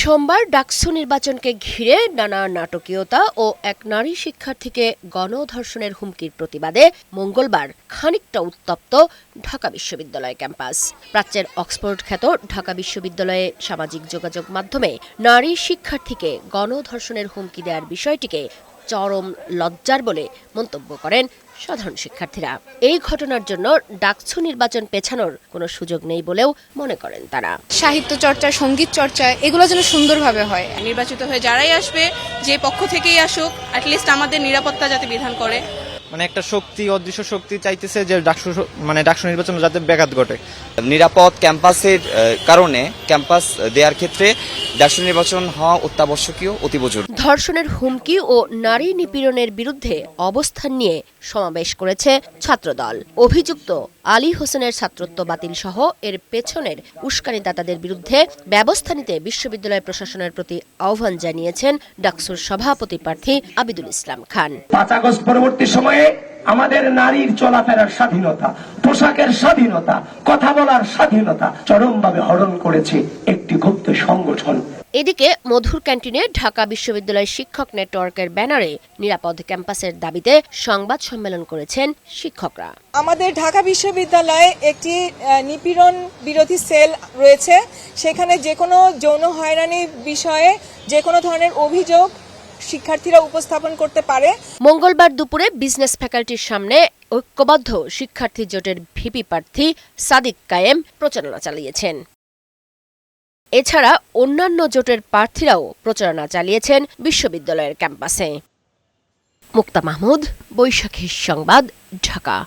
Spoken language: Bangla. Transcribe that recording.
সোমবার ডাকসু নির্বাচনকে ঘিরে নানা নাটকীয়তা ও এক নারী শিক্ষার্থীকে গণধর্ষণের হুমকির প্রতিবাদে মঙ্গলবার খানিকটা উত্তপ্ত ঢাকা বিশ্ববিদ্যালয় ক্যাম্পাস। প্রাচ্যের অক্সফোর্ড খ্যাত ঢাকা বিশ্ববিদ্যালয়ে সামাজিক যোগাযোগ মাধ্যমে নারী শিক্ষার্থীকে গণধর্ষণের হুমকি দেওয়ার বিষয়টিকে চরম লজ্জার বলে মন্তব্য করেন সাধারণ শিক্ষার্থীরা। এই ঘটনার জন্য ডাকসু নির্বাচন পেছানোর কোনো সুযোগ নেই বলেও মনে করেন তারা। সাহিত্য চর্চা, সঙ্গীত চর্চা এগুলো যেন সুন্দরভাবে হয়। নির্বাচিত হয়ে যারাই আসবে, যে পক্ষ থেকেই আসুক, অ্যাটলিস্ট আমাদের নিরাপত্তা যাতে বিধান করে। একটা শক্তি, অদৃশ্য শক্তি চাইতেছে যে ডাকসু নির্বাচন যাতে ব্যাঘাত ঘটে। নিরাপদ ক্যাম্পাসের কারণে ক্যাম্পাস দেওয়ার ক্ষেত্রে ডাকসু নির্বাচন হওয়া অত্যাবশ্যকীয়, অতীব জরুরি। ধর্ষণের হুমকি ও নারী নিপীড়নের বিরুদ্ধে অবস্থান নিয়ে সমাবেশ করেছে ছাত্রদল। অভিযুক্ত আলী হোসেনের ছাত্রত্ব বাতিল সহ এর পেছনের উস্কানিদাতাদের বিরুদ্ধে ব্যবস্থা নিতে বিশ্ববিদ্যালয় প্রশাসনের প্রতি আহ্বান জানিয়েছেন ডাকসুর সভাপতি প্রার্থী আবিদুল ইসলাম খান। 5 আগস্ট পরবর্তী সময়ে আমাদের নারীর চলাফেরার স্বাধীনতা, পোশাকের স্বাধীনতা, কথা বলার স্বাধীনতা চরমভাবে হরণ করেছে একটি গুপ্ত সংগঠন। এদিকে মধুর ক্যান্টিনে ঢাকা বিশ্ববিদ্যালয় শিক্ষক নেটওয়ার্কের ব্যানারে নিরাপদ ক্যাম্পাসের দাবিতে সংবাদ সম্মেলন করেছেন শিক্ষকরা। আমাদের ঢাকা বিশ্ববিদ্যালয়ে একটি নিপীড়ন বিরোধী সেল রয়েছে। সেখানে যে কোনো যৌন হয়রানি বিষয়ে যে কোনো ধরনের অভিযোগ শিক্ষার্থীরা উপস্থাপন করতে পারে। মঙ্গলবার দুপুরে বিজনেস ফ্যাকাল্টির সামনে ঐক্যবদ্ধ শিক্ষার্থী জোটের ভিপি প্রার্থী সাদিক কায়েম প্রচারণা চালিয়েছেন। এছাড়া অন্যান্য জোটের প্রার্থীরাও প্রচারণা চালিয়েছেন বিশ্ববিদ্যালয়ের ক্যাম্পাসে। মুক্তা মাহমুদ, বৈশাখী সংবাদ, ঢাকা।